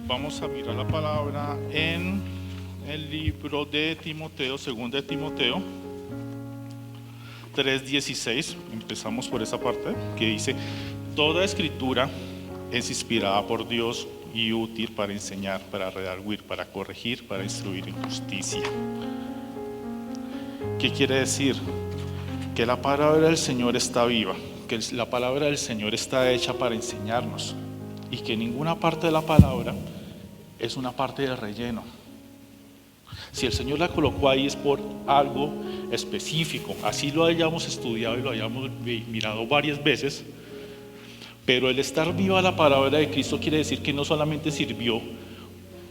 Vamos a mirar la palabra en el libro de Timoteo, 2 de Timoteo 3:16. Empezamos por esa parte que dice: toda escritura es inspirada por Dios y útil para enseñar, para redarguir, para corregir, para instruir en justicia. ¿Qué quiere decir? Que la palabra del Señor está viva, que la palabra del Señor está hecha para enseñarnos, y que ninguna parte de la palabra es una parte de relleno. Si el Señor la colocó ahí es por algo específico, así lo hayamos estudiado y lo hayamos mirado varias veces. Pero el estar viva la palabra de Cristo quiere decir que no solamente sirvió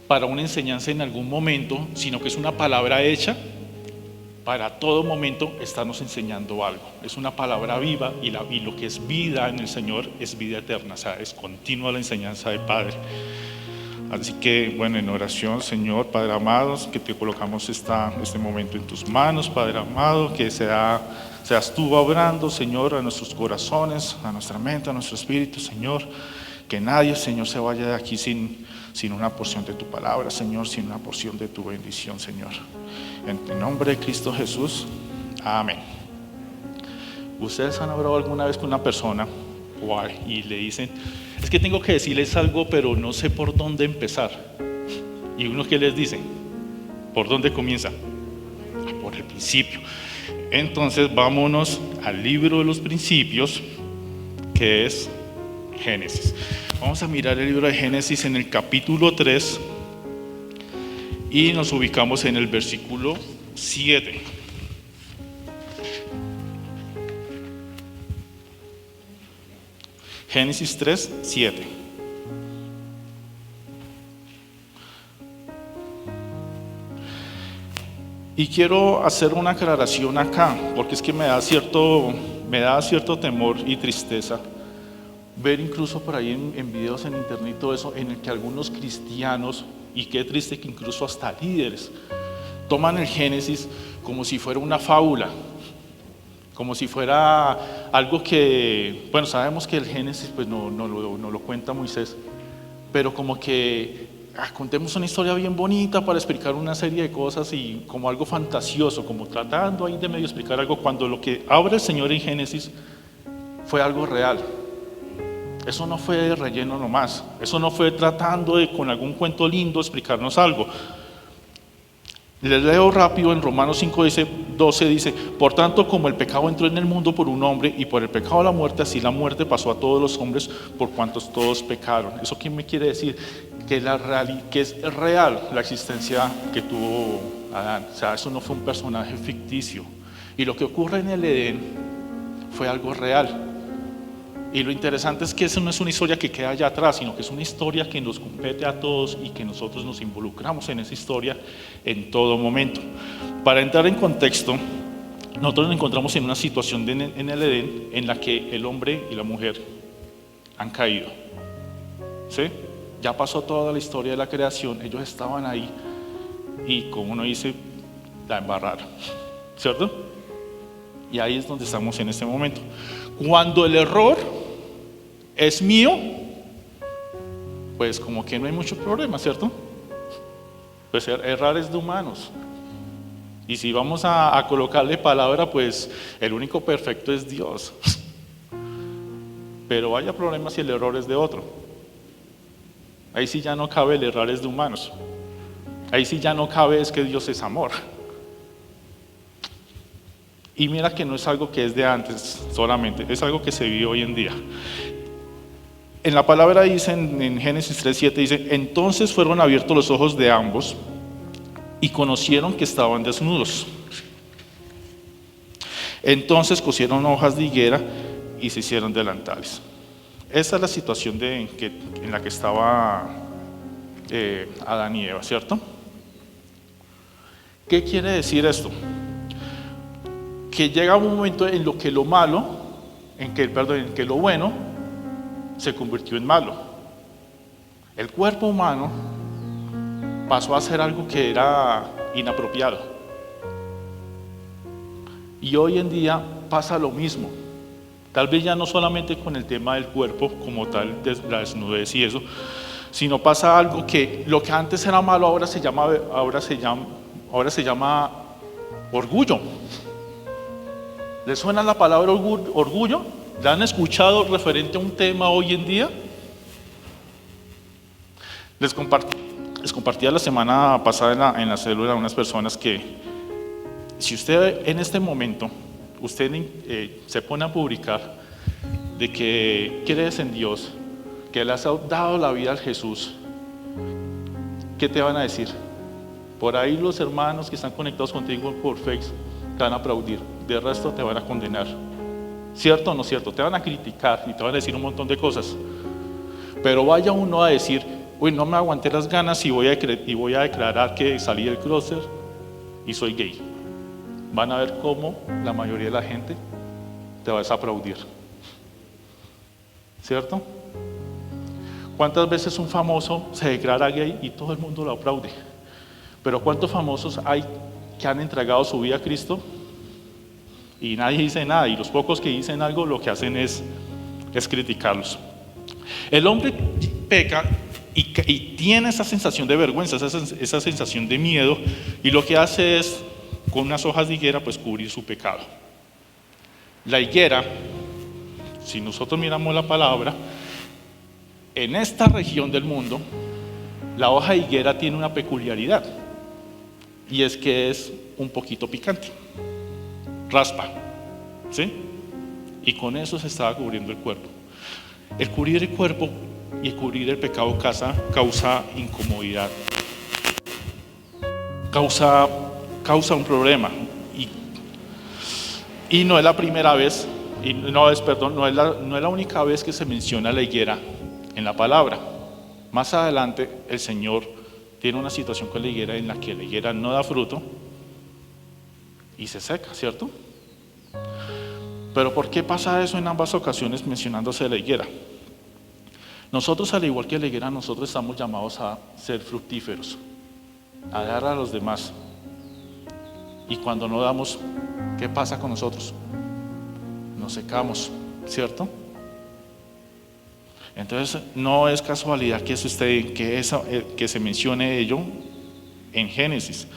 para una enseñanza en algún momento, sino que es una palabra hecha para todo momento estarnos enseñando algo. Es una palabra viva, y lo que es vida en el Señor es vida eterna, o sea, es continua la enseñanza del Padre. Así que, bueno, en oración, Señor, Padre amado, que te colocamos este momento en tus manos, Padre amado, que seas tú obrando, Señor, a nuestros corazones, a nuestra mente, a nuestro espíritu, Señor. Que nadie, Señor, se vaya de aquí sin una porción de tu palabra, Señor, sin una porción de tu bendición, Señor. En el nombre de Cristo Jesús, amén. ¿Ustedes han hablado alguna vez con una persona y le dicen: es que tengo que decirles algo, pero no sé por dónde empezar? ¿Y uno qué les dice? ¿Por dónde comienza? Por el principio. Entonces vámonos al libro de los principios, que es Génesis. Vamos a mirar el libro de Génesis en el capítulo 3 y nos ubicamos en el versículo 7. Génesis 3, 7. Y quiero hacer una aclaración acá, porque es que me da cierto temor y tristeza ver incluso por ahí en videos en internet y todo eso, en el que algunos cristianos, y qué triste que incluso hasta líderes, toman el Génesis como si fuera una fábula, como si fuera algo que, bueno, sabemos que el Génesis pues no lo cuenta Moisés, pero como que contemos una historia bien bonita para explicar una serie de cosas, y como algo fantasioso, como tratando ahí de medio explicar algo, cuando lo que abre el Señor en Génesis fue algo real. Eso no fue de relleno nomás, eso no fue tratando de con algún cuento lindo explicarnos algo. Les leo rápido en Romanos 5:12 dice: por tanto, como el pecado entró en el mundo por un hombre, y por el pecado la muerte, así la muerte pasó a todos los hombres por cuantos todos pecaron. ¿Eso qué me quiere decir? Que es real la existencia que tuvo Adán. O sea, eso no fue un personaje ficticio. Y lo que ocurre en el Edén fue algo real. Y lo interesante es que eso no es una historia que queda allá atrás, sino que es una historia que nos compete a todos y que nosotros nos involucramos en esa historia en todo momento. Para entrar en contexto, nosotros nos encontramos en una situación en el Edén en la que el hombre y la mujer han caído. ¿Sí? Ya pasó toda la historia de la creación, ellos estaban ahí y, como uno dice, la embarraron, ¿cierto? Y ahí es donde estamos en este momento. Cuando el error es mío, pues como que no hay mucho problema, ¿cierto? Pues errar es de humanos. Y si vamos a colocarle palabra, pues el único perfecto es Dios. Pero vaya problema si el error es de otro. Ahí sí ya no cabe el errar es de humanos. Ahí sí ya no cabe es que Dios es amor. Y mira que no es algo que es de antes solamente, es algo que se vive hoy en día. En la palabra dice en Génesis 3:7 dice: entonces fueron abiertos los ojos de ambos y conocieron que estaban desnudos. Entonces cosieron hojas de higuera y se hicieron delantales. Esa es la situación en la que estaba Adán y Eva, ¿cierto? ¿Qué quiere decir esto? Que llega un momento en lo que lo malo, en que lo bueno se convirtió en malo. El cuerpo humano pasó a ser algo que era inapropiado. Y hoy en día pasa lo mismo. Tal vez ya no solamente con el tema del cuerpo como tal, de la desnudez y eso, sino pasa algo que lo que antes era malo ahora se llama orgullo. ¿Les suena la palabra orgullo? ¿La han escuchado referente a un tema hoy en día? Les compartía la semana pasada en la célula a unas personas que si usted en este momento, usted se pone a publicar de que crees en Dios, que le has dado la vida a Jesús, ¿qué te van a decir? Por ahí los hermanos que están conectados contigo por Facebook te van a aplaudir, de resto te van a condenar. ¿Cierto o no cierto? Te van a criticar y te van a decir un montón de cosas. Pero vaya uno a decir, uy, no me aguanté las ganas y voy a declarar que salí del closet y soy gay. Van a ver cómo la mayoría de la gente te va a desaplaudir. ¿Cierto? ¿Cuántas veces un famoso se declara gay y todo el mundo lo aplaude? Pero ¿cuántos famosos hay que han entregado su vida a Cristo y nadie dice nada? Y los pocos que dicen algo lo que hacen es criticarlos. El hombre peca y tiene esa sensación de vergüenza, esa sensación de miedo, y lo que hace es, con unas hojas de higuera, pues cubrir su pecado. La higuera, si nosotros miramos la palabra, en esta región del mundo, la hoja de higuera tiene una peculiaridad, y es que es un poquito picante, raspa, ¿sí? Y con eso se estaba cubriendo el cuerpo. El cubrir el cuerpo y cubrir el pecado causa incomodidad, causa un problema, y no es la primera vez, no es la única vez que se menciona la higuera en la palabra. Más adelante el Señor tiene una situación con la higuera en la que la higuera no da fruto y se seca, ¿cierto? Pero ¿por qué pasa eso en ambas ocasiones mencionándose la higuera? Nosotros, al igual que la higuera, nosotros estamos llamados a ser fructíferos, a dar a los demás. Y cuando no damos, ¿qué pasa con nosotros? Nos secamos, ¿cierto? Entonces, no es casualidad que se mencione ello en Génesis.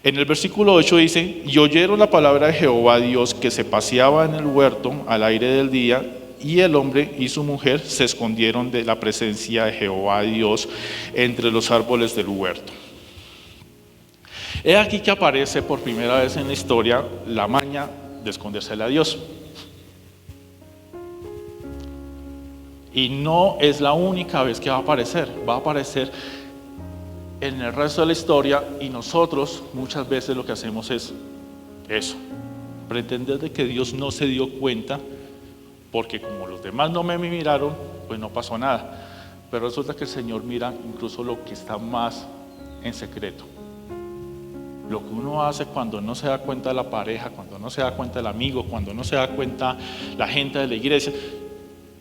En el versículo 8 dice: y oyeron la palabra de Jehová Dios, que se paseaba en el huerto al aire del día, y el hombre y su mujer se escondieron de la presencia de Jehová Dios entre los árboles del huerto. He aquí que aparece por primera vez en la historia la maña de escondérsele a Dios. Y no es la única vez que va a aparecer en el resto de la historia, y nosotros muchas veces lo que hacemos es eso, pretender de que Dios no se dio cuenta, porque como los demás no me miraron, pues no pasó nada. Pero resulta que el Señor mira incluso lo que está más en secreto. Lo que uno hace cuando no se da cuenta la pareja, cuando no se da cuenta el amigo, cuando no se da cuenta la gente de la iglesia,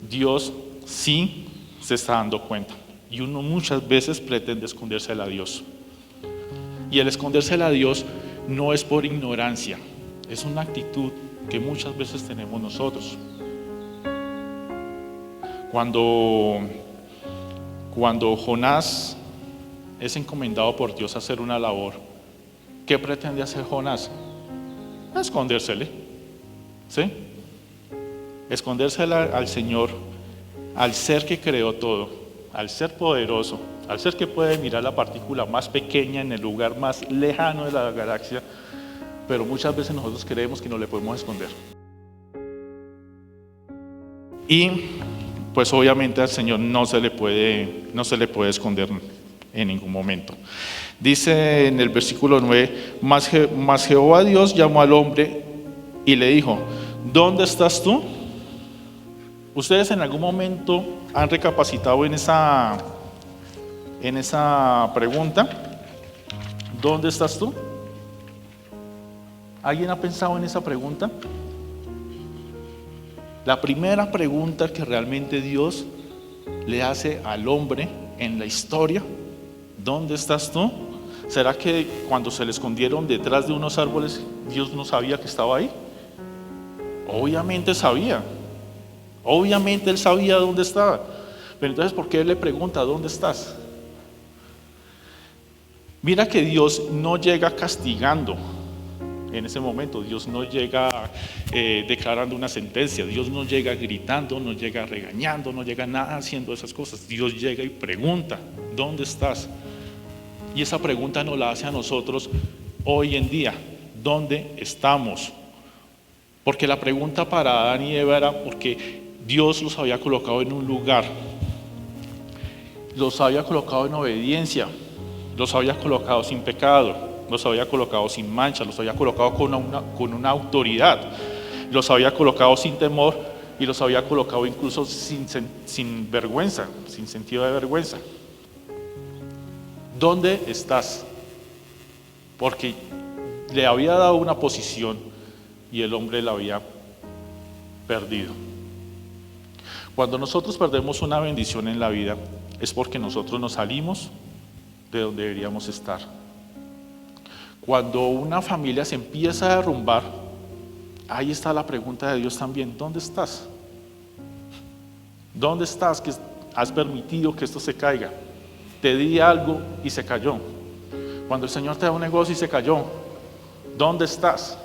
Dios sí se está dando cuenta. Y uno muchas veces pretende escondérsela a Dios. Y el escondérsela a Dios no es por ignorancia, es una actitud que muchas veces tenemos nosotros. Cuando Jonás es encomendado por Dios a hacer una labor, ¿qué pretende hacer Jonás? Escondérsele, ¿sí? Escondérsela al Señor, al ser que creó todo, al ser poderoso, al ser que puede mirar la partícula más pequeña en el lugar más lejano de la galaxia, pero muchas veces nosotros creemos que no le podemos esconder. Y pues obviamente al Señor no se le puede esconder en ningún momento. Dice en el versículo 9, mas Jehová Dios llamó al hombre y le dijo: ¿dónde estás tú? ¿Ustedes en algún momento han recapacitado en esa pregunta? ¿Dónde estás tú? ¿Alguien ha pensado en esa pregunta? La primera pregunta que realmente Dios le hace al hombre en la historia: ¿dónde estás tú? ¿Será que cuando se le escondieron detrás de unos árboles, Dios no sabía que estaba ahí? Obviamente sabía. Obviamente Él sabía dónde estaba. Pero entonces, ¿por qué él le pregunta, ¿dónde estás? Mira que Dios no llega castigando en ese momento, Dios no llega declarando una sentencia, Dios no llega gritando, no llega regañando, no llega nada haciendo esas cosas. Dios llega y pregunta, ¿dónde estás? Y esa pregunta nos la hace a nosotros hoy en día, ¿dónde estamos? Porque la pregunta para Adán y Eva era porque Dios los había colocado en un lugar, los había colocado en obediencia, los había colocado sin pecado, los había colocado sin mancha, los había colocado con una autoridad, los había colocado sin temor y los había colocado incluso sin vergüenza, sin sentido de vergüenza. ¿Dónde estás? Porque le había dado una posición y el hombre la había perdido. Cuando nosotros perdemos una bendición en la vida es porque nosotros nos salimos de donde deberíamos estar. Cuando una familia se empieza a derrumbar, ahí está la pregunta de Dios también, ¿dónde estás? ¿Dónde estás que has permitido que esto se caiga? Te di algo y se cayó. Cuando el Señor te da un negocio y se cayó, ¿dónde estás?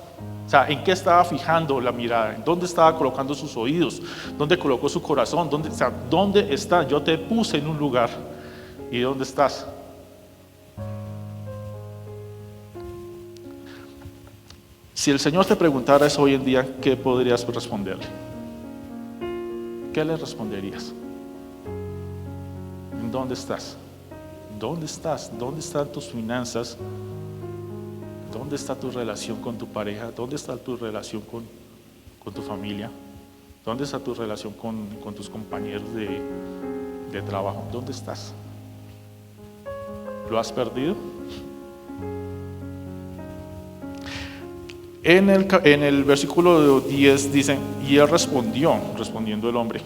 O sea, ¿en qué estaba fijando la mirada? ¿En dónde estaba colocando sus oídos? ¿Dónde colocó su corazón? ¿Dónde está? Yo te puse en un lugar. ¿Y dónde estás? Si el Señor te preguntara eso hoy en día, ¿qué podrías responderle? ¿Qué le responderías? ¿En dónde estás? ¿Dónde estás? ¿Dónde están tus finanzas? ¿Dónde está tu relación con tu pareja? ¿Dónde está tu relación con tu familia? ¿Dónde está tu relación con tus compañeros de trabajo? ¿Dónde estás? ¿Lo has perdido? En el versículo 10 dice, y él respondiendo el hombre,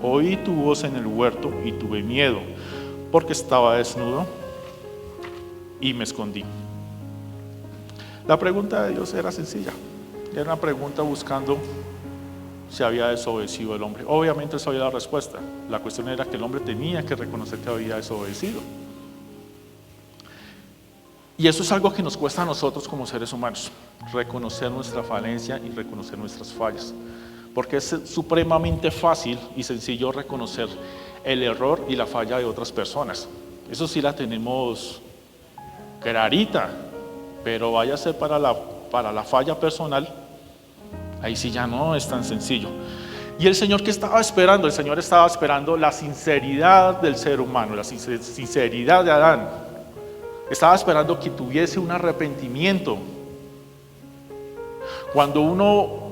oí tu voz en el huerto y tuve miedo, porque estaba desnudo y me escondí. La pregunta de Dios era sencilla, era una pregunta buscando si había desobedecido el hombre. Obviamente él sabía la respuesta, la cuestión era que el hombre tenía que reconocer que había desobedecido. Y eso es algo que nos cuesta a nosotros como seres humanos, reconocer nuestra falencia y reconocer nuestras fallas. Porque es supremamente fácil y sencillo reconocer el error y la falla de otras personas. Eso sí la tenemos clarita, pero vaya a ser para la falla personal, ahí sí ya no es tan sencillo. Y el Señor, ¿qué estaba esperando? El Señor estaba esperando la sinceridad del ser humano, la sinceridad de Adán. Estaba esperando que tuviese un arrepentimiento. Cuando uno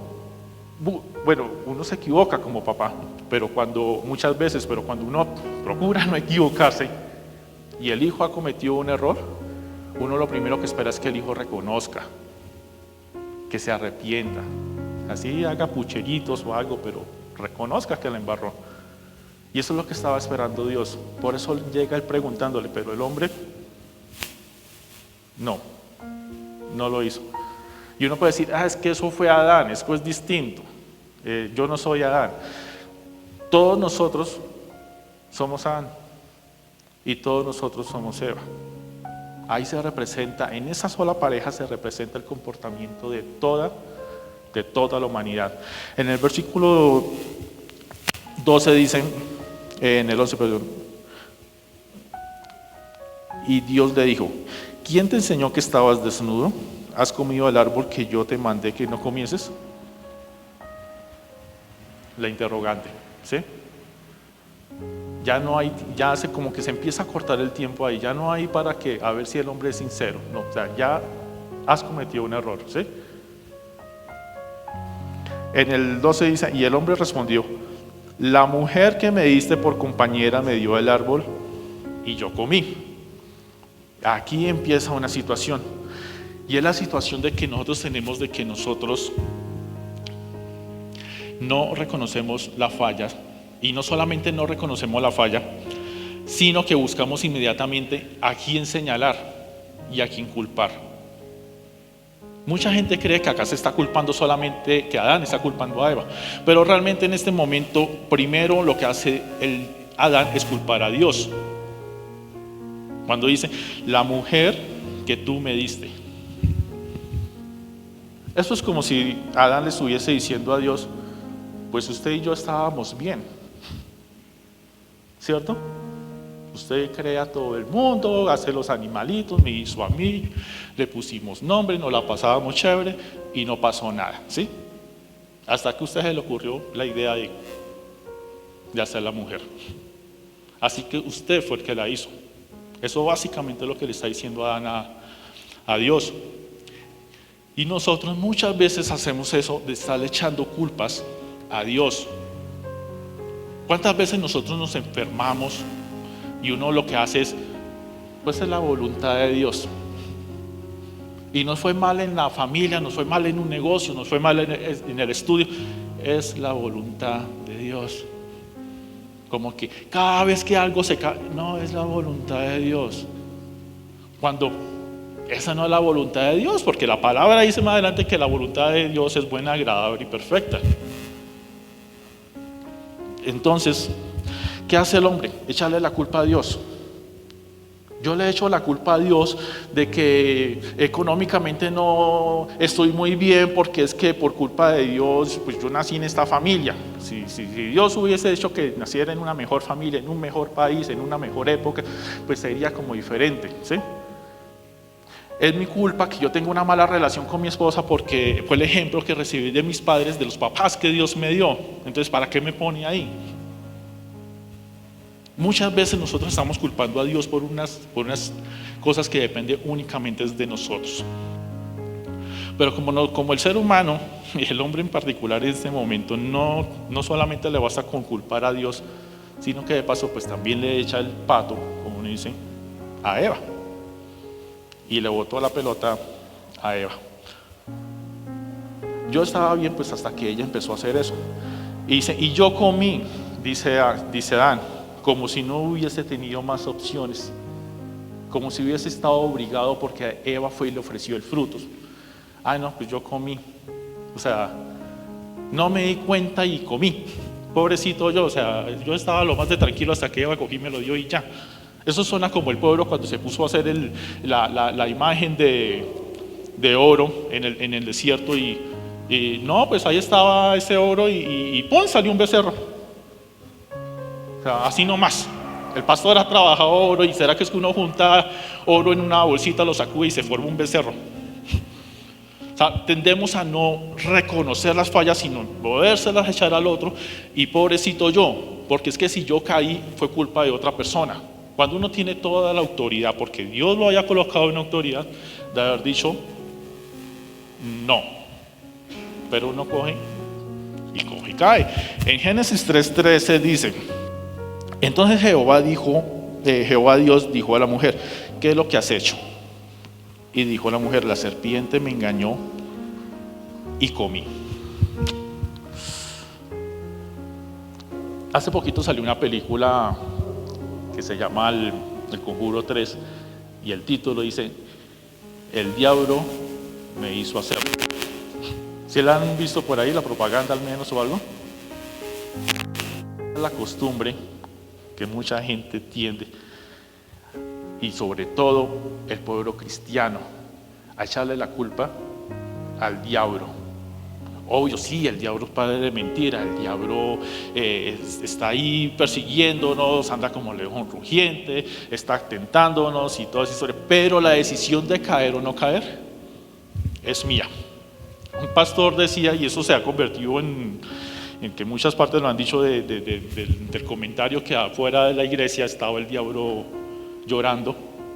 se equivoca como papá, pero cuando uno procura no equivocarse y el hijo ha cometido un error, uno lo primero que espera es que el hijo reconozca, que se arrepienta, así haga pucheritos o algo, pero reconozca que la embarró. Y eso es lo que estaba esperando Dios. Por eso llega él preguntándole, pero el hombre no lo hizo. Y uno puede decir, es que eso fue Adán, eso es distinto. Yo no soy Adán. Todos nosotros somos Adán y todos nosotros somos Eva. Ahí se representa, en esa sola pareja se representa el comportamiento de toda la humanidad. En el versículo 12 dicen, en el 11, perdón, y Dios le dijo, ¿quién te enseñó que estabas desnudo? ¿Has comido el árbol que yo te mandé que no comieses? La interrogante, ¿sí? Ya no hay, como que se empieza a cortar el tiempo ahí, ya no hay para que, a ver si el hombre es sincero, no, o sea, ya has cometido un error, ¿sí? En el 12 dice, y el hombre respondió, la mujer que me diste por compañera me dio el árbol y yo comí. Aquí empieza una situación, y es la situación de que nosotros no reconocemos la falla, y no solamente no reconocemos la falla, sino que buscamos inmediatamente a quién señalar y a quién culpar. Mucha gente cree que acá se está culpando solamente, que Adán está culpando a Eva, pero realmente en este momento, primero lo que hace Adán es culpar a Dios. Cuando dice, la mujer que tú me diste. Eso es como si Adán le estuviese diciendo a Dios, pues usted y yo estábamos bien, ¿cierto? Usted crea todo el mundo, hace los animalitos, me hizo a mí, le pusimos nombre, nos la pasábamos chévere y no pasó nada, ¿sí? Hasta que a usted se le ocurrió la idea de hacer la mujer. Así que usted fue el que la hizo. Eso básicamente es lo que le está diciendo Adán a Dios. Y nosotros muchas veces hacemos eso de estar echando culpas a Dios. ¿Cuántas veces nosotros nos enfermamos y uno lo que hace es, pues es la voluntad de Dios? Y nos fue mal en la familia, nos fue mal en un negocio, nos fue mal en el estudio. Es la voluntad de Dios. Como que cada vez que algo se cae, no, es la voluntad de Dios. Cuando esa no es la voluntad de Dios, porque la palabra dice más adelante que la voluntad de Dios es buena, agradable y perfecta. Entonces, ¿qué hace el hombre? Echarle la culpa a Dios. Yo le echo la culpa a Dios de que económicamente no estoy muy bien, porque es que por culpa de Dios, pues yo nací en esta familia. Si Dios hubiese hecho que naciera en una mejor familia, en un mejor país, en una mejor época, pues sería como diferente, ¿sí? Es mi culpa que yo tenga una mala relación con mi esposa porque fue el ejemplo que recibí de mis padres, de los papás que Dios me dio. Entonces, ¿para qué me pone ahí? Muchas veces nosotros estamos culpando a Dios por unas cosas que dependen únicamente de nosotros. Pero como el ser humano, y el hombre en particular en este momento, no solamente le basta con culpar a Dios, sino que de paso pues también le echa el pato, como uno dice, a Eva. Y le botó la pelota a Eva. Yo estaba bien pues hasta que ella empezó a hacer eso. Y dice, y yo comí, dice Adán, como si no hubiese tenido más opciones, como si hubiese estado obligado porque Eva fue y le ofreció el fruto. Ay no, pues yo comí, o sea, no me di cuenta y comí, pobrecito yo, o sea, yo estaba lo más de tranquilo hasta que Eva cogí y me lo dio y ya. Eso suena como el pueblo cuando se puso a hacer la imagen de oro en el desierto y no, pues ahí estaba ese oro y ¡pum! Salió un becerro. O sea, así nomás. El pastor ha trabajado oro y será que es que uno junta oro en una bolsita, lo sacude y se forma un becerro. O sea, tendemos a no reconocer las fallas, sino podérselas echar al otro y pobrecito yo, porque es que si yo caí fue culpa de otra persona. Cuando uno tiene toda la autoridad, porque Dios lo haya colocado en autoridad, de haber dicho no, pero uno coge y cae. En Génesis 3:13 dice, entonces Jehová Dios dijo a la mujer, ¿qué es lo que has hecho? Y dijo la mujer, la serpiente me engañó y comí. Hace poquito salió una película que se llama El Conjuro 3 y el título dice, el diablo me hizo hacerlo. ¿Sí la han visto por ahí, la propaganda al menos o algo? Es la costumbre que mucha gente tiende, y sobre todo el pueblo cristiano, a echarle la culpa al diablo. Obvio, sí, el diablo es padre de mentira, el diablo está ahí persiguiéndonos, anda como león rugiente, está tentándonos y toda esa historia, pero la decisión de caer o no caer es mía. Un pastor decía, y eso se ha convertido en que muchas partes lo han dicho del comentario, que afuera de la iglesia estaba el diablo llorando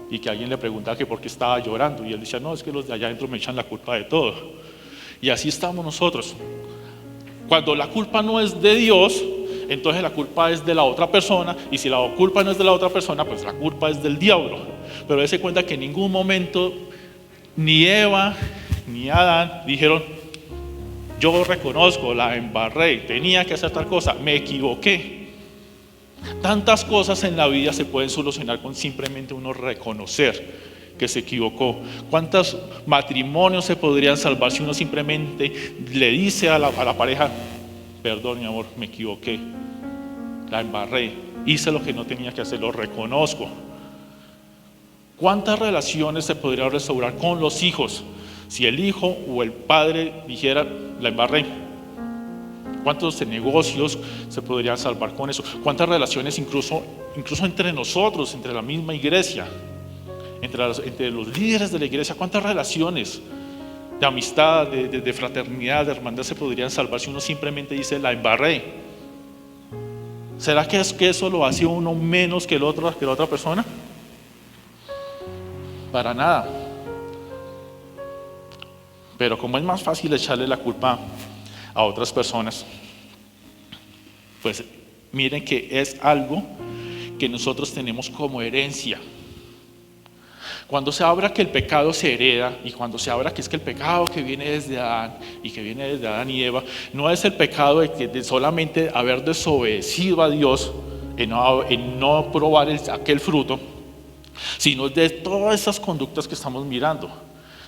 y que alguien le preguntaba que por qué estaba llorando y él decía, no, es que los de allá adentro me echan la culpa de todo. Y así estamos nosotros. Cuando la culpa no es de Dios, entonces la culpa es de la otra persona, y si la culpa no es de la otra persona, pues la culpa es del diablo. Pero dése cuenta que en ningún momento ni Eva ni Adán dijeron, yo reconozco, la embarré, tenía que hacer tal cosa, me equivoqué. Tantas cosas en la vida se pueden solucionar con simplemente uno reconocer que se equivocó. ¿Cuántos matrimonios se podrían salvar si uno simplemente le dice a la pareja, perdón mi amor, me equivoqué, la embarré, hice lo que no tenía que hacer, lo reconozco. ¿Cuántas relaciones se podría restaurar con los hijos si el hijo o el padre dijera, la embarré? ¿Cuántos negocios se podrían salvar con eso? ¿Cuántas relaciones incluso entre nosotros, entre la misma iglesia, entre los líderes de la iglesia, cuántas relaciones de amistad, de fraternidad, de hermandad se podrían salvar si uno simplemente dice, la embarré? ¿Será que eso lo hace uno menos que la otra persona? Para nada. Pero como es más fácil echarle la culpa a otras personas, pues miren que es algo que nosotros tenemos como herencia. Cuando se habla que el pecado se hereda, y cuando se habla que es que el pecado que viene desde Adán y que viene desde Adán y Eva, no es el pecado de solamente haber desobedecido a Dios en no probar aquel fruto, sino de todas esas conductas que estamos mirando.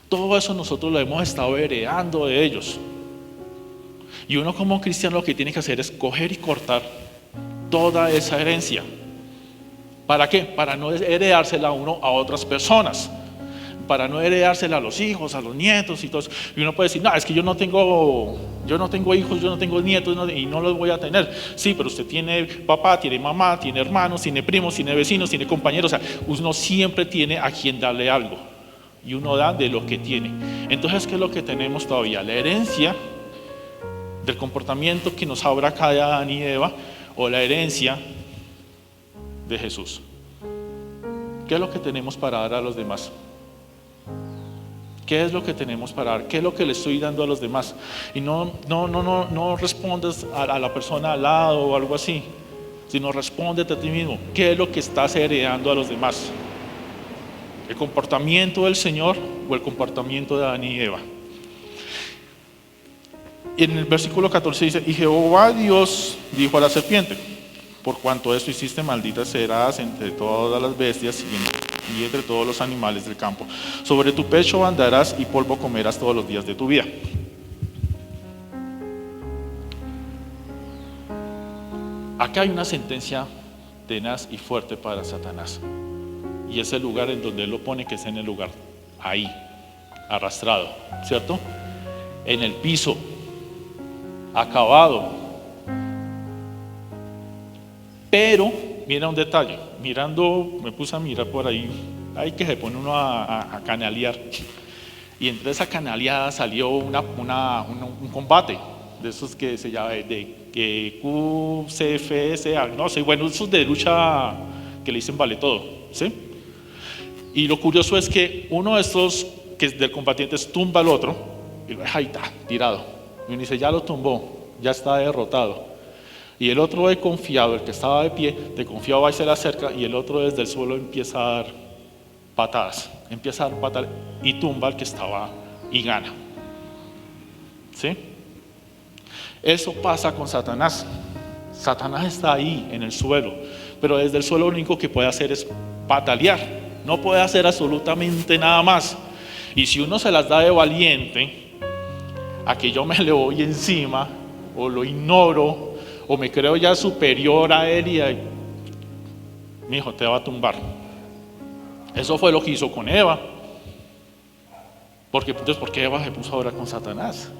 Todo eso nosotros lo hemos estado heredando de ellos. Y uno como cristiano lo que tiene que hacer es coger y cortar toda esa herencia. ¿Para qué? Para no heredársela uno a otras personas, para no heredársela a los hijos, a los nietos y todo eso. Y uno puede decir, no, es que yo no tengo hijos, yo no tengo nietos y no los voy a tener. Sí, pero usted tiene papá, tiene mamá, tiene hermanos, tiene primos, tiene vecinos, tiene compañeros. O sea, uno siempre tiene a quien darle algo y uno da de lo que tiene. Entonces, ¿qué es lo que tenemos todavía? La herencia del comportamiento que nos habla acá de Adán y Eva, o la herencia de Jesús. ¿Qué es lo que tenemos para dar a los demás? ¿Qué es lo que tenemos para dar? ¿Qué es lo que le estoy dando a los demás? Y no respondes a la persona al lado o algo así, sino respóndete a ti mismo. ¿Qué es lo que estás heredando a los demás? ¿El comportamiento del Señor o el comportamiento de Adán y Eva? Y en el versículo 14 dice, y Jehová Dios dijo a la serpiente, por cuanto esto hiciste, maldita serás entre todas las bestias y entre todos los animales del campo. Sobre tu pecho andarás y polvo comerás todos los días de tu vida. Acá hay una sentencia tenaz y fuerte para Satanás. Y es el lugar en donde él lo pone, que es en el lugar ahí, arrastrado, ¿cierto? En el piso, acabado. Pero, mira un detalle, me puse a mirar por ahí, que se pone uno a canalear. Y entre esa canaleada salió un combate, de esos que se llama, de QCFS, no sé, bueno, esos de lucha que le dicen vale todo, ¿sí? Y lo curioso es que uno de estos, que es del combatiente, tumba al otro, y lo deja ahí, tirado. Y uno dice, ya lo tumbó, ya está derrotado. Y el otro de confiado, el que estaba de pie, de confiado va y se le acerca, y el otro desde el suelo empieza a dar patadas, y tumba al que estaba y gana. ¿Sí? Eso pasa con Satanás. Satanás está ahí en el suelo, pero desde el suelo lo único que puede hacer es patalear, no puede hacer absolutamente nada más. Y si uno se las da de valiente, a que yo me le voy encima, o lo ignoro, o me creo ya superior a él, mi hijo te va a tumbar. Eso fue lo que hizo con Eva. Entonces, ¿por qué Eva se puso a orar con Satanás?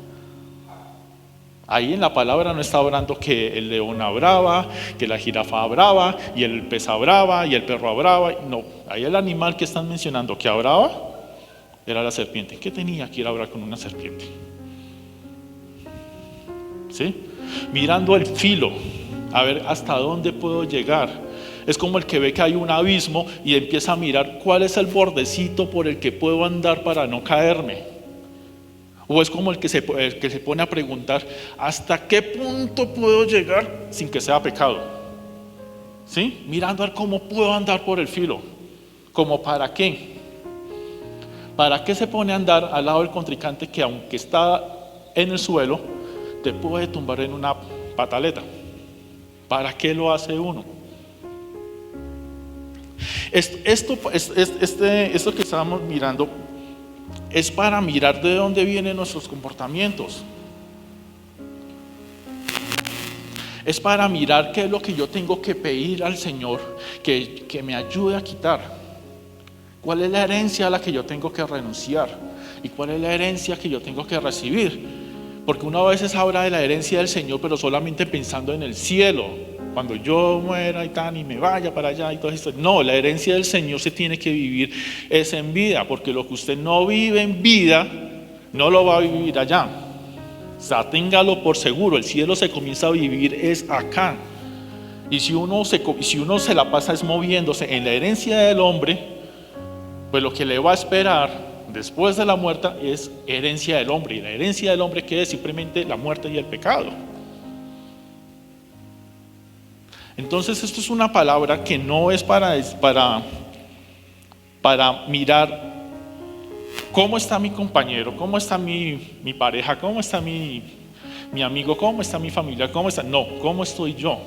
Ahí en la palabra no está hablando que el león hablaba, que la jirafa hablaba, y el pez hablaba, y el perro hablaba. No, ahí el animal que están mencionando que hablaba era la serpiente. ¿Qué tenía que ir a hablar con una serpiente? ¿Sí? Mirando el filo, a ver hasta dónde puedo llegar. Es como el que ve que hay un abismo y empieza a mirar cuál es el bordecito por el que puedo andar para no caerme. O es como el que se pone a preguntar hasta qué punto puedo llegar sin que sea pecado. ¿Sí? Mirando a ver cómo puedo andar por el filo. ¿Cómo para qué? ¿Para qué se pone a andar al lado del contrincante que aunque está en el suelo, te puede tumbar en una pataleta? ¿Para qué lo hace uno? Esto que estábamos mirando es para mirar de dónde vienen nuestros comportamientos. Es para mirar qué es lo que yo tengo que pedir al Señor que me ayude a quitar. ¿Cuál es la herencia a la que yo tengo que renunciar? ¿Y cuál es la herencia que yo tengo que recibir? Porque uno a veces habla de la herencia del Señor, pero solamente pensando en el cielo. Cuando yo muera y me vaya para allá y todo esto. No, la herencia del Señor se tiene que vivir es en vida, porque lo que usted no vive en vida, no lo va a vivir allá. O sea, téngalo por seguro, el cielo se comienza a vivir es acá. Y si uno se la pasa es moviéndose en la herencia del hombre, pues lo que le va a esperar después de la muerte es herencia del hombre. Y la herencia del hombre, ¿qué es? Simplemente la muerte y el pecado. Entonces esto es una palabra que no es para mirar cómo está mi compañero, cómo está mi pareja, cómo está mi amigo, cómo está mi familia, cómo está. No, cómo estoy yo.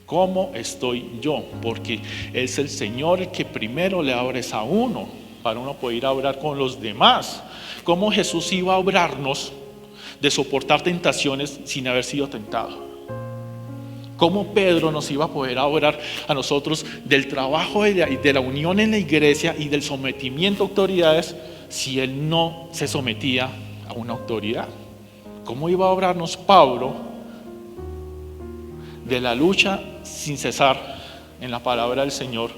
¿Cómo estoy yo? Porque es el Señor el que primero le abre a uno, para uno poder hablar con los demás. ¿Cómo Jesús iba a obrarnos de soportar tentaciones sin haber sido tentado? ¿Cómo Pedro nos iba a poder orar a nosotros del trabajo de la unión en la iglesia y del sometimiento a autoridades si él no se sometía a una autoridad? ¿Cómo iba a obrarnos Pablo de la lucha sin cesar en la palabra del Señor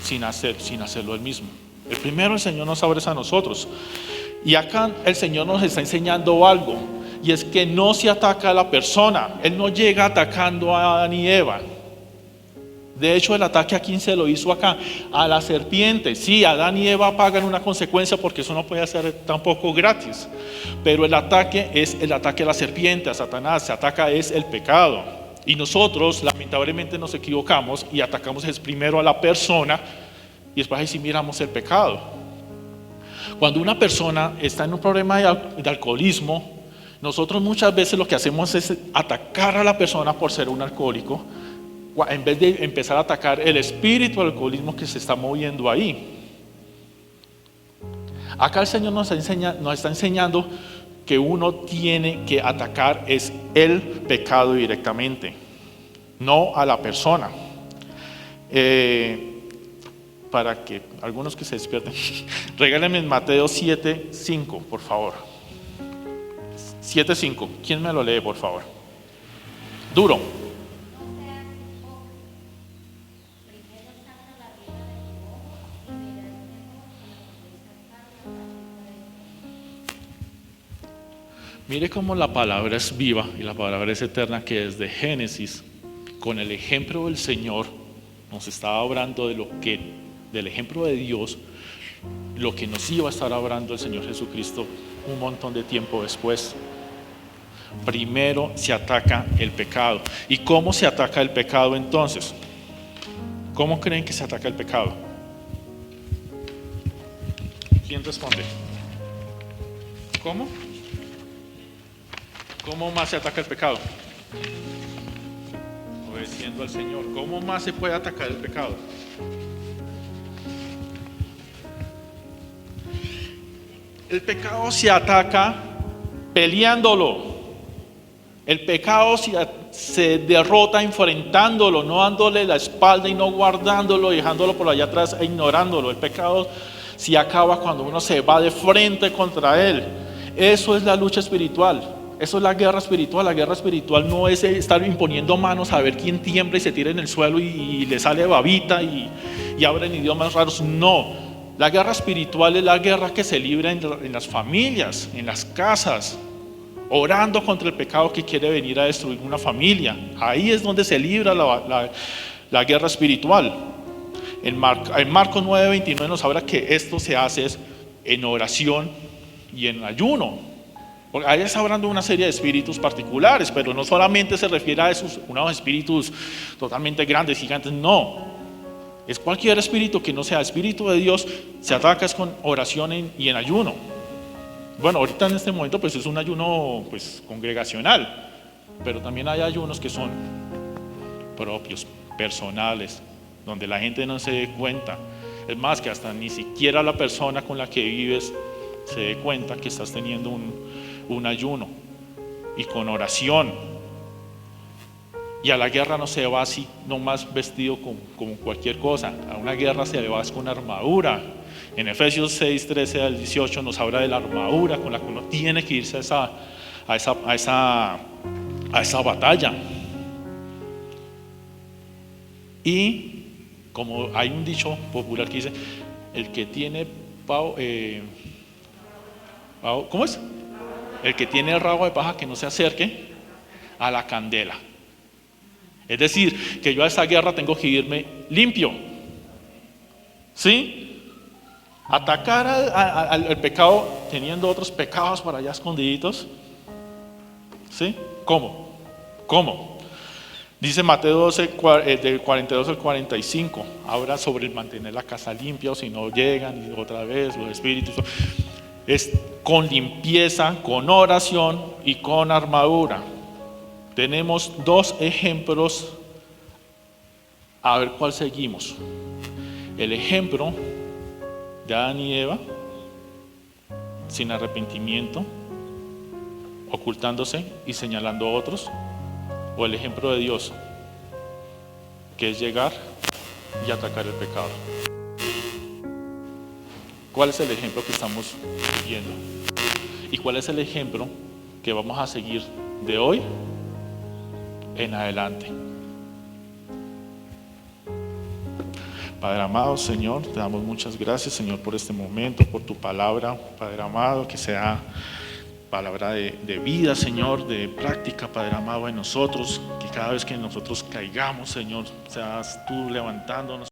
sin hacerlo él mismo? El primero, el Señor nos abre a nosotros. Y acá el Señor nos está enseñando algo, y es que no se ataca a la persona. Él no llega atacando a Adán y Eva. De hecho, el ataque a quién se lo hizo acá, a la serpiente. Sí, Adán y Eva pagan una consecuencia, porque eso no puede ser tampoco gratis. Pero el ataque es el ataque a la serpiente, a Satanás. Se ataca es el pecado. Y nosotros lamentablemente nos equivocamos y atacamos es primero a la persona y después ahí sí miramos el pecado. Cuando una persona está en un problema de alcoholismo, nosotros muchas veces lo que hacemos es atacar a la persona por ser un alcohólico, en vez de empezar a atacar el espíritu del alcoholismo que se está moviendo ahí. Acá el Señor nos está enseñando que uno tiene que atacar es el pecado directamente, no a la persona. Para que algunos que se despierten, regálenme Mateo 7:5, por favor. 7:5, ¿quién me lo lee, por favor? Duro. Mire cómo la palabra es viva y la palabra es eterna, que desde Génesis, con el ejemplo del Señor, nos estaba hablando del ejemplo de Dios, lo que nos iba a estar hablando el Señor Jesucristo un montón de tiempo después. Primero se ataca el pecado. ¿Y cómo se ataca el pecado entonces? ¿Cómo creen que se ataca el pecado? ¿Quién responde? ¿Cómo? ¿Cómo más se ataca el pecado? Obedeciendo al Señor. ¿Cómo más se puede atacar el pecado? El pecado se ataca peleándolo. El pecado se derrota enfrentándolo, no dándole la espalda y no guardándolo, dejándolo por allá atrás e ignorándolo. El pecado se acaba cuando uno se va de frente contra él. Eso es la lucha espiritual. Eso es la guerra espiritual. La guerra espiritual no es estar imponiendo manos a ver quién tiembla y se tira en el suelo y le sale babita y hablan idiomas raros. No. La guerra espiritual es la guerra que se libra en las familias, en las casas, orando contra el pecado que quiere venir a destruir una familia. Ahí es donde se libra la guerra espiritual. En Marcos 9:29 nos habla que esto se hace en oración y en ayuno. Porque ahí está hablando de una serie de espíritus particulares, pero no solamente se refiere a esos unos espíritus totalmente grandes, gigantes, no. Es cualquier espíritu que no sea espíritu de Dios, se ataca con oración y en ayuno. Bueno, ahorita en este momento pues es un ayuno pues congregacional, pero también hay ayunos que son propios, personales, donde la gente no se dé cuenta. Es más, que hasta ni siquiera la persona con la que vives se dé cuenta que estás teniendo un ayuno y con oración. Y a la guerra no se va así, nomás vestido como cualquier cosa. A una guerra se va con armadura. En Efesios 6, 13 al 18 nos habla de la armadura con la que uno tiene que irse a esa batalla. Y como hay un dicho popular que dice, el que tiene ¿cómo es? El que tiene el rabo de paja que no se acerque a la candela. Es decir, que yo a esa guerra tengo que irme limpio. ¿Sí? Atacar al pecado teniendo otros pecados por allá escondiditos. ¿Sí? ¿Cómo? Dice Mateo 12, del 42 al 45, habla sobre el mantener la casa limpia, o si no llegan y otra vez los espíritus. Es con limpieza, con oración y con armadura. Tenemos dos ejemplos, a ver cuál seguimos. El ejemplo de Adán y Eva, sin arrepentimiento, ocultándose y señalando a otros, o el ejemplo de Dios, que es llegar y atacar el pecado. ¿Cuál es el ejemplo que estamos viendo? ¿Y cuál es el ejemplo que vamos a seguir de hoy en adelante? Padre amado, Señor, te damos muchas gracias, Señor, por este momento, por tu palabra, Padre amado, que sea palabra de vida, Señor, de práctica, Padre amado, en nosotros, que cada vez que nosotros caigamos, Señor, seas tú levantándonos,